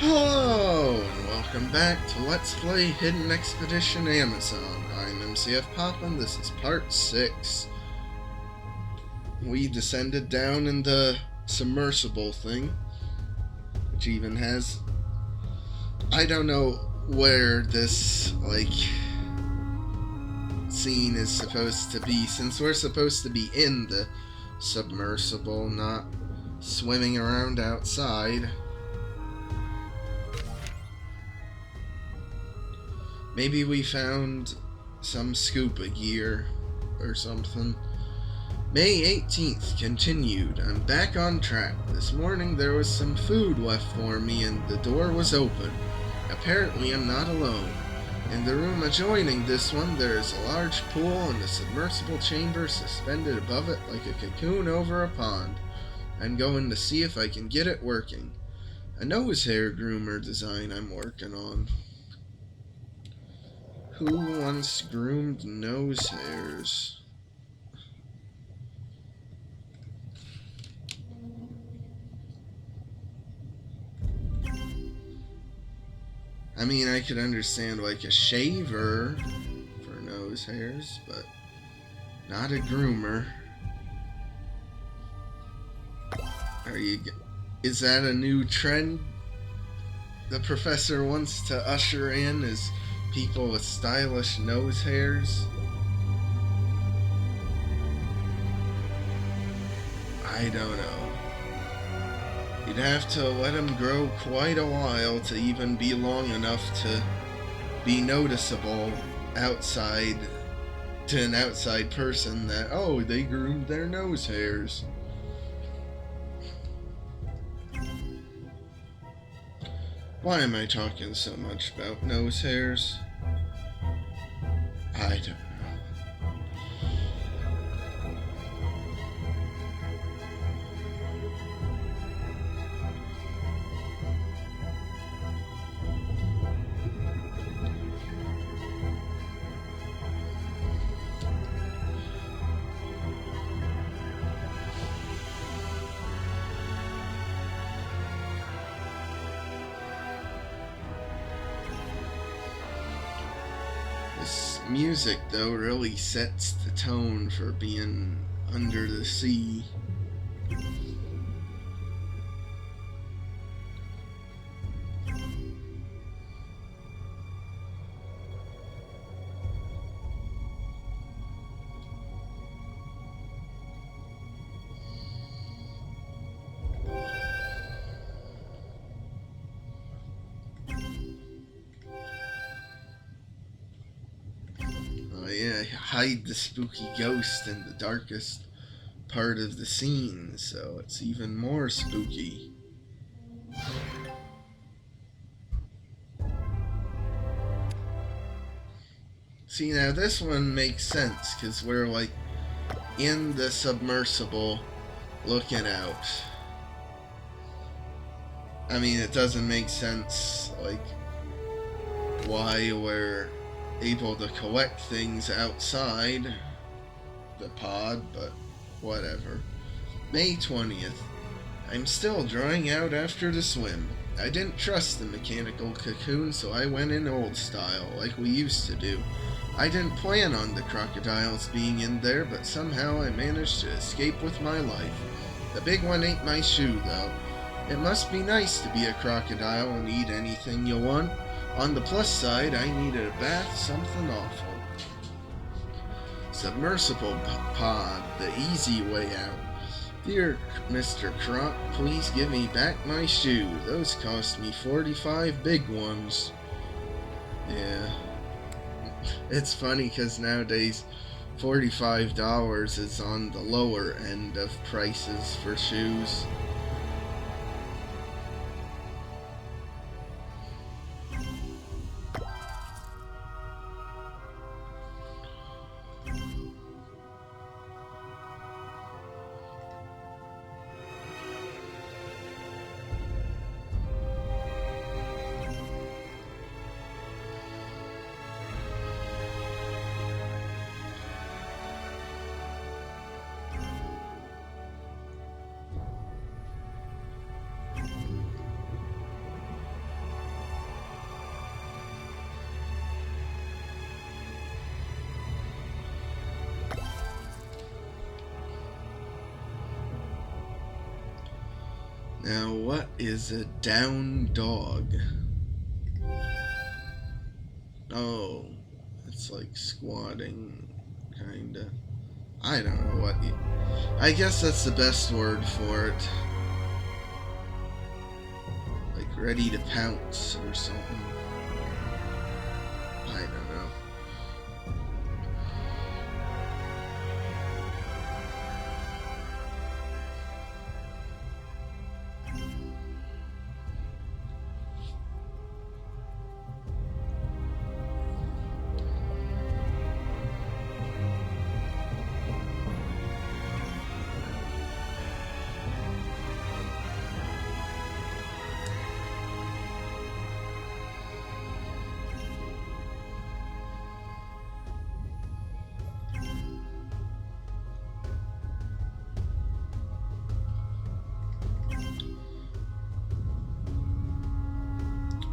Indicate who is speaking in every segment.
Speaker 1: Hello, and welcome back to Let's Play Hidden Expedition Amazon. I'm MCFPapa, and this is part 6. We descended down in the submersible thing, which even has... I don't know where this, scene is supposed to be, since we're supposed to be in the submersible, not swimming around outside. Maybe we found some scuba gear or something. May 18th continued. I'm back on track. This morning there was some food left for me and the door was open. Apparently I'm not alone. In the room adjoining this one there is a large pool and a submersible chamber suspended above it like a cocoon over a pond. I'm going to see if I can get it working. A nose hair groomer design I'm working on. Who once groomed nose hairs? I mean, I could understand like a shaver for nose hairs, but not a groomer. Is that a new trend the professor wants to usher in? Is people with stylish nose hairs? I don't know. You'd have to let them grow quite a while to even be long enough to be noticeable outside to an outside person that, oh, they groomed their nose hairs. Why am I talking so much about nose hairs? I don't know. This music, though, really sets the tone for being under the sea. Oh yeah, hide the spooky ghost in the darkest part of the scene, so it's even more spooky. See, now this one makes sense, because we're like in the submersible looking out. I mean, it doesn't make sense, like, why we're able to collect things outside the pod, but whatever. May 20th. I'm still drying out after the swim. I didn't trust the mechanical cocoon, so I went in old style, like we used to do. I didn't plan on the crocodiles being in there, but somehow I managed to escape with my life. The big one ate my shoe, though. It must be nice to be a crocodile and eat anything you want. On the plus side, I needed a bath, something awful. Submersible pod, the easy way out. Dear Mr. Croc, please give me back my shoe. Those cost me 45 big ones. Yeah. It's funny because nowadays $45 is on the lower end of prices for shoes. Now, what is a down dog? Oh, it's like squatting, kinda. I don't know what. I guess that's the best word for it. Like ready to pounce or something. I don't know.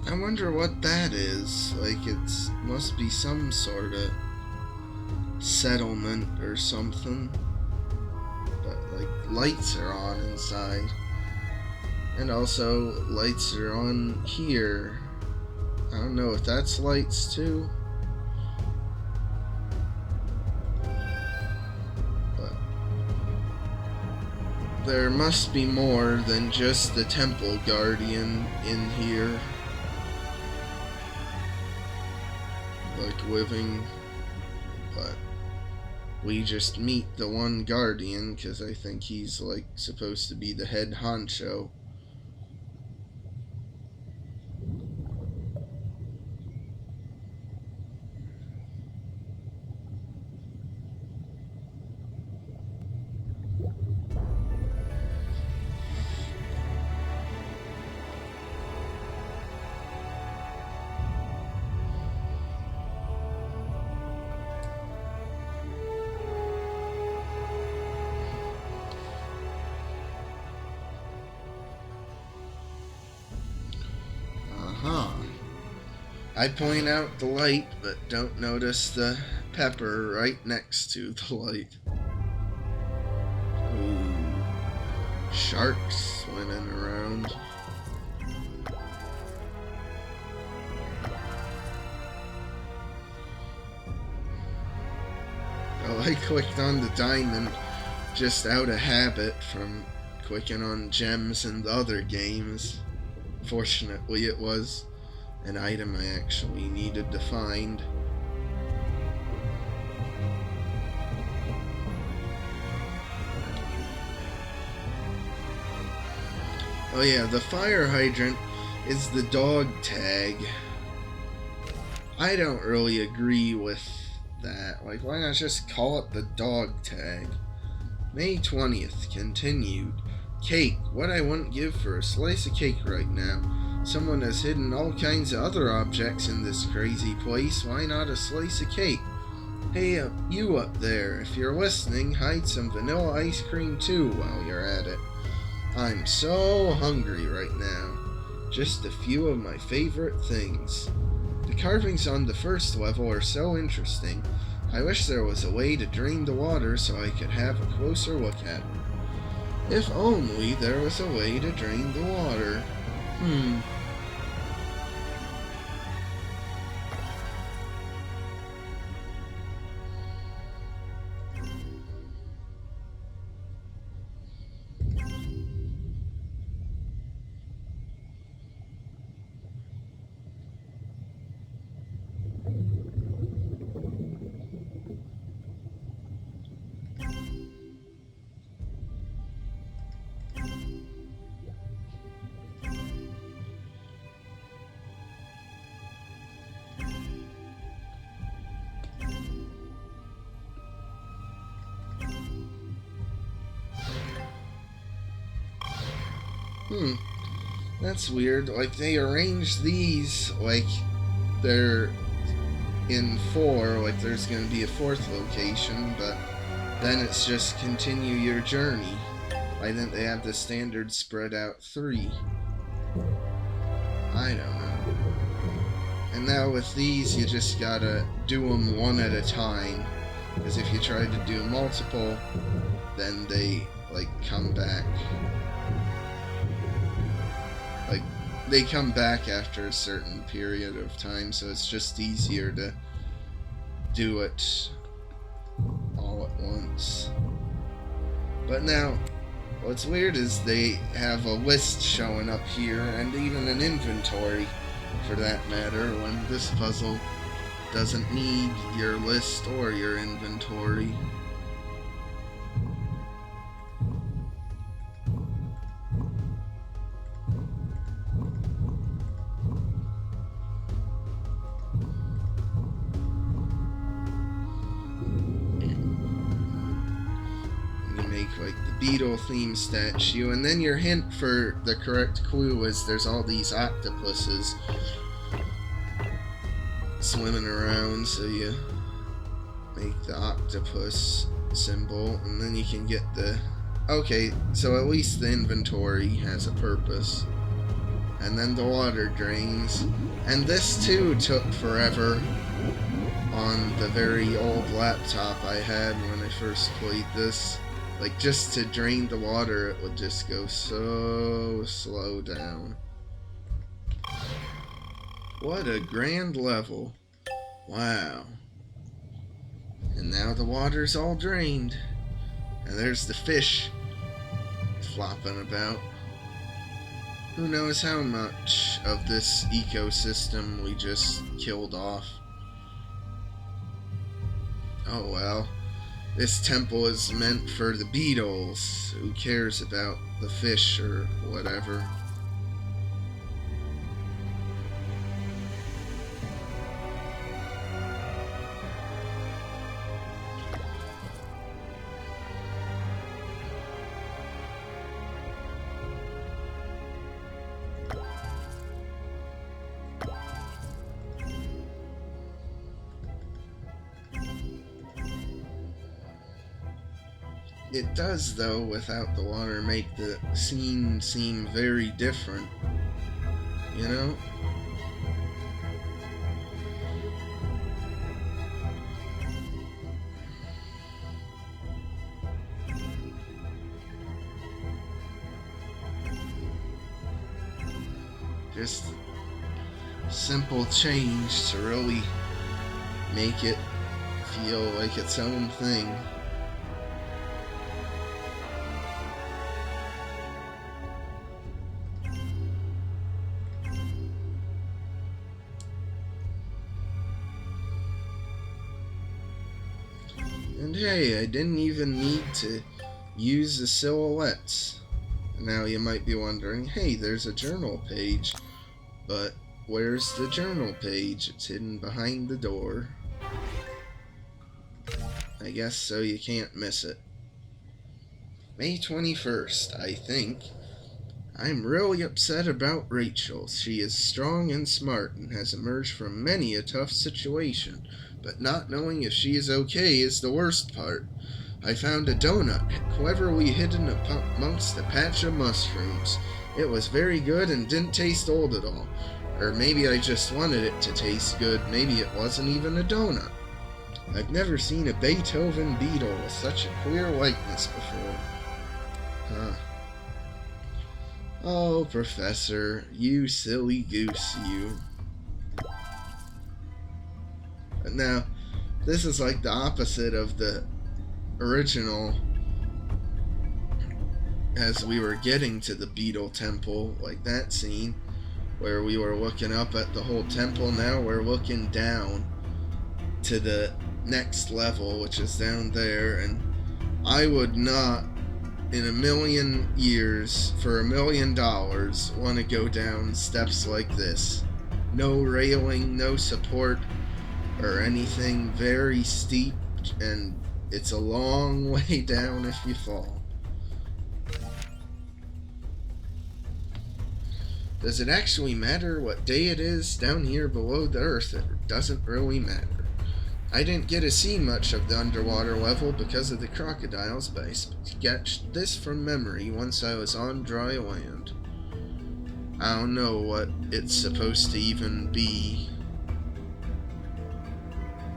Speaker 1: I wonder what that is. Like, it's must be some sort of settlement or something. But, like, lights are on inside. And also, lights are on here. I don't know if that's lights too. But there must be more than just the temple guardian in here. Like living, but we just meet the one guardian because I think he's like supposed to be the head honcho. I point out the light, but don't notice the pepper right next to the light. Ooh, sharks swimming around. Oh, I clicked on the diamond just out of habit from clicking on gems in the other games. Fortunately, it was an item I actually needed to find. Oh yeah, the fire hydrant is the dog tag. I don't really agree with that. Like, why not just call it the dog tag? May 20th, continued. Cake, what I wouldn't give for a slice of cake right now. Someone has hidden all kinds of other objects in this crazy place. Why not a slice of cake? Hey, you up there, if you're listening, hide some vanilla ice cream too while you're at it. I'm so hungry right now. Just a few of my favorite things. The carvings on the first level are so interesting. I wish there was a way to drain the water so I could have a closer look at it. If only there was a way to drain the water. That's weird. Like, they arranged these like they're in 4, like there's gonna be a 4th location, but then it's just continue your journey. Why didn't they have the standard spread out 3? I don't know. And now with these, you just gotta do them one at a time, because if you try to do multiple, then they like come back. Like, they come back after a certain period of time, so it's just easier to do it all at once. But now, what's weird is they have a list showing up here, and even an inventory, for that matter, when this puzzle doesn't need your list or your inventory. Like the Beetle theme statue, and then your hint for the correct clue is there's all these octopuses swimming around, so you make the octopus symbol, and then you can get the... Okay, so at least the inventory has a purpose. And then the water drains. And this too took forever on the very old laptop I had when I first played this. Like, just to drain the water, it would just go so slow down. What a grand level. Wow. And now the water's all drained. And there's the fish flopping about. Who knows how much of this ecosystem we just killed off. Oh well. This temple is meant for the beetles. Who cares about the fish or whatever? It does, though, without the water, make the scene seem very different, you know? Just simple change to really make it feel like its own thing. And hey, I didn't even need to use the silhouettes. Now you might be wondering, hey, there's a journal page. But where's the journal page? It's hidden behind the door. I guess so you can't miss it. May 21st, I think. I'm really upset about Rachel. She is strong and smart and has emerged from many a tough situation. But not knowing if she is okay is the worst part. I found a donut, cleverly hidden amongst a patch of mushrooms. It was very good and didn't taste old at all. Or maybe I just wanted it to taste good. Maybe it wasn't even a donut. I've never seen a Beethoven beetle with such a clear likeness before. Huh. Oh, Professor, you silly goose, you. Now, this is like the opposite of the original. As we were getting to the Beetle Temple, like that scene where we were looking up at the whole temple, now we're looking down to the next level, which is down there, and I would not in a million years for $1 million want to go down steps like this. No railing, no support or anything, very steep, and it's a long way down if you fall. Does it actually matter what day it is down here below the earth? It doesn't really matter. I didn't get to see much of the underwater level because of the crocodiles, but I sketched this from memory once I was on dry land. I don't know what it's supposed to even be.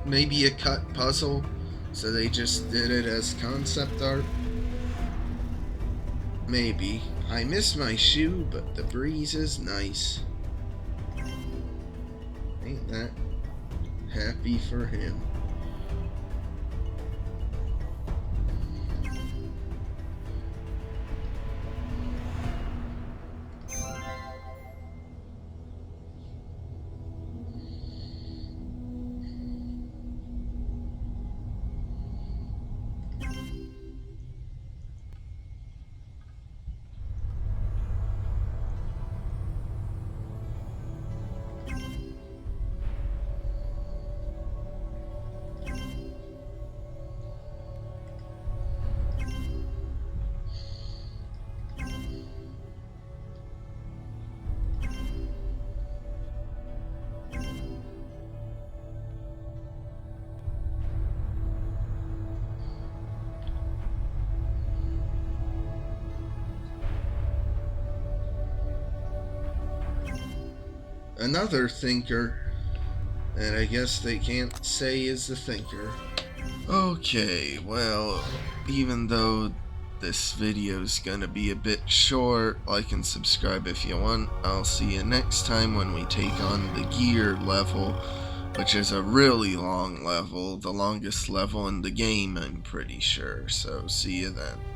Speaker 1: Maybe a cut puzzle, so they just did it as concept art? Maybe. I miss my shoe, but the breeze is nice. Ain't that happy for him? Another thinker, and I guess they can't say is the thinker. Okay, well, even though this video's gonna be a bit short, like and subscribe if you want. I'll see you next time when we take on the gear level, which is a really long level, the longest level in the game, I'm pretty sure. So see you then.